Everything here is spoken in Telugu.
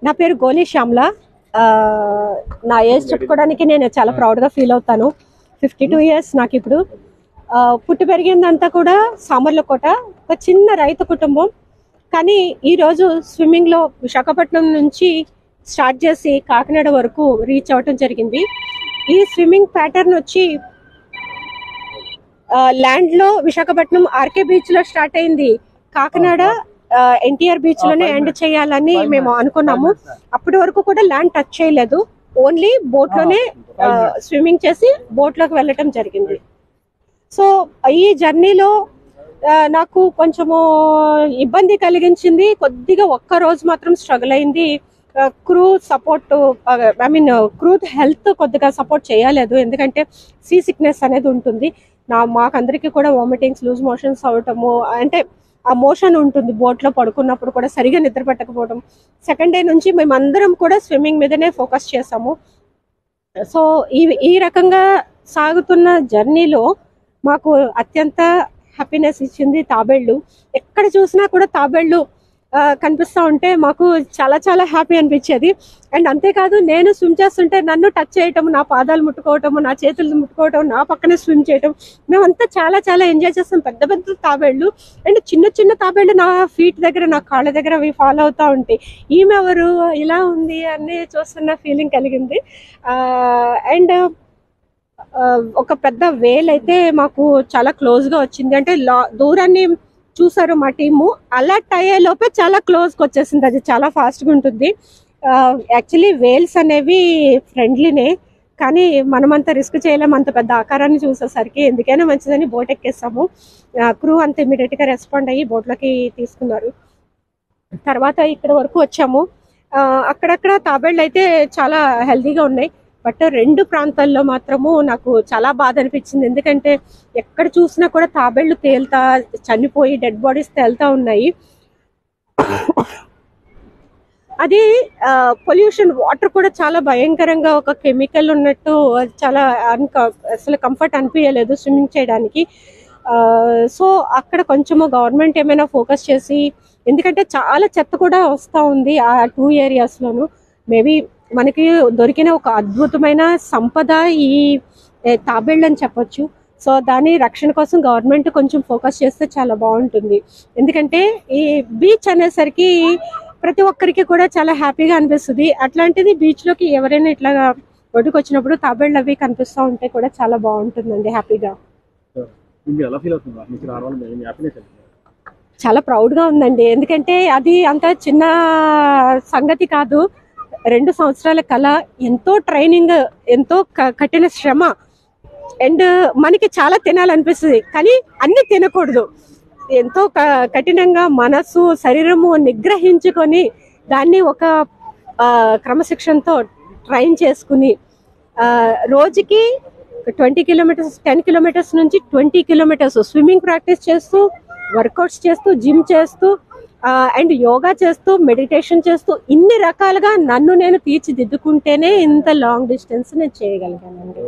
నా పేరు గోలి శ్యామ్ల. నా ఏజ్ చెప్పుకోవడానికి నేను చాలా ప్రౌడ్గా ఫీల్ అవుతాను. 52 years నాకు ఇప్పుడు. పుట్టి పెరిగిందంతా కూడా సామర్లకోట, ఒక చిన్న రైతు కుటుంబం. కానీ ఈరోజు స్విమ్మింగ్లో విశాఖపట్నం నుంచి స్టార్ట్ చేసి కాకినాడ వరకు రీచ్ అవ్వటం జరిగింది. ఈ స్విమ్మింగ్ ప్యాటర్న్ వచ్చి ల్యాండ్లో విశాఖపట్నం ఆర్కే బీచ్లో స్టార్ట్ అయింది. కాకినాడ ఎన్టీఆర్ బీచ్ లోనే ఎండ్ చేయాలని మేము అనుకున్నాము. అప్పటి వరకు కూడా ల్యాండ్ టచ్ చేయలేదు, ఓన్లీ బోట్ లోనే స్విమ్మింగ్ చేసి బోట్ లోకి వెళ్ళటం జరిగింది. సో ఈ జర్నీలో నాకు కొంచెము ఇబ్బంది కలిగించింది కొద్దిగా. ఒక్క రోజు మాత్రం స్ట్రగుల్ అయింది. క్రూ సపోర్ట్, క్రూ హెల్త్ కొద్దిగా సపోర్ట్ చేయలేదు, ఎందుకంటే సీ సిక్నెస్ అనేది ఉంటుంది. మాకందరికీ కూడా వామిటింగ్స్, లూజ్ మోషన్స్ అవటము, అంటే ఆ మోషన్ ఉంటుంది బోట్లో పడుకున్నప్పుడు కూడా, సరిగా నిద్ర పట్టకపోవడం. సెకండ్ డే నుంచి మేమందరం కూడా స్విమ్మింగ్ మీదనే ఫోకస్ చేసాము. సో ఈ రకంగా సాగుతున్న జర్నీలో మాకు అత్యంత హ్యాపీనెస్ ఇచ్చింది తాబేళ్ళు. ఎక్కడ చూసినా కూడా తాబేళ్ళు కనిపిస్తూ ఉంటే మాకు చాలా చాలా హ్యాపీ అనిపించేది. అండ్ అంతేకాదు, నేను స్విమ్ చేస్తుంటే నన్ను టచ్ చేయటం, నా పాదాలు ముట్టుకోవటము, నా చేతులు ముట్టుకోవటం, నా పక్కనే స్విమ్ చేయటం, మేమంతా చాలా చాలా ఎంజాయ్ చేస్తాం. పెద్ద పెద్ద తాబేళ్ళు అండ్ చిన్న చిన్న తాబేళ్ళు నా ఫీట్ దగ్గర, నా కాళ్ళ దగ్గర అవి ఫాలో అవుతూ ఉంటాయి. ఈమె ఎవరు, ఇలా ఉంది అని చూస్తున్న ఫీలింగ్ కలిగింది. అండ్ ఒక పెద్ద వేల్ అయితే మాకు చాలా క్లోజ్గా వచ్చింది. అంటే దూరాన్ని చూసారు మా టీము, అలర్ట్ అయ్యే లోపే చాలా క్లోజ్కి వచ్చేసింది. అది చాలా ఫాస్ట్గా ఉంటుంది. యాక్చువల్లీ వేల్స్ అనేవి ఫ్రెండ్లీనే, కానీ మనమంతా రిస్క్ చేయలేము అంత పెద్ద ఆకారాన్ని చూసేసరికి. ఎందుకైనా మంచిదని బోట్ ఎక్కేస్తాము. క్రూ అంత ఇమీడియట్గా రెస్పాండ్ అయ్యి బోట్లోకి తీసుకున్నారు. తర్వాత ఇక్కడ వరకు వచ్చాము. అక్కడక్కడ తాబేళ్ళు అయితే చాలా హెల్తీగా ఉన్నాయి. బట్ 2 ప్రాంతాల్లో మాత్రము నాకు చాలా బాధ అనిపించింది. ఎందుకంటే ఎక్కడ చూసినా కూడా తాబేళ్ళు తేలుతా, చనిపోయి డెడ్ బాడీస్ తేలుతా ఉన్నాయి. అది పొల్యూషన్, వాటర్ కూడా చాలా భయంకరంగా ఒక కెమికల్ ఉన్నట్టు, చాలా అసలు కంఫర్ట్ అనిపించలేదు స్విమ్మింగ్ చేయడానికి. సో అక్కడ కొంచెము గవర్నమెంట్ ఏమైనా ఫోకస్ చేసి, ఎందుకంటే చాలా చెత్త కూడా వస్తూ ఉంది ఆ 2 ఏరియాస్లోను. మేబీ మనకి దొరికిన ఒక అద్భుతమైన సంపద ఈ తాబేళ్ళు అని చెప్పొచ్చు. సో దాని రక్షణ కోసం గవర్నమెంట్ కొంచెం ఫోకస్ చేస్తే చాలా బాగుంటుంది. ఎందుకంటే ఈ బీచ్ అనేసరికి ప్రతి ఒక్కరికి కూడా చాలా హ్యాపీగా అనిపిస్తుంది. అట్లాంటిది బీచ్లోకి ఎవరైనా ఇట్లా ఒడ్డుకు వచ్చినప్పుడు తాబేళ్ళు అవి కనిపిస్తూ ఉంటే కూడా చాలా బాగుంటుందండి, హ్యాపీగా. చాలా ప్రౌడ్గా ఉందండి, ఎందుకంటే అది అంత చిన్న సంగతి కాదు. 2 సంవత్సరాల కళ, ఎంతో ట్రైనింగ్, ఎంతో కఠిన శ్రమ. అండ్ మనకి చాలా తినాలనిపిస్తుంది, కానీ అన్ని తినకూడదు. ఎంతో కఠినంగా మనసు, శరీరము నిగ్రహించుకొని దాన్ని ఒక క్రమశిక్షణతో ట్రైన్ చేసుకుని రోజుకి 20 kilometers, 10 kilometers నుంచి 20 kilometers స్విమ్మింగ్ ప్రాక్టీస్ చేస్తూ, వర్కౌట్స్ చేస్తూ, జిమ్ చేస్తూ, అండ్ యోగా చేస్తూ, మెడిటేషన్ చేస్తూ, ఇన్ని రకాలుగా నన్ను నేను తీర్చిదిద్దుకుంటేనే ఇంత లాంగ్ డిస్టెన్స్ నేను చేయగలిగానండి.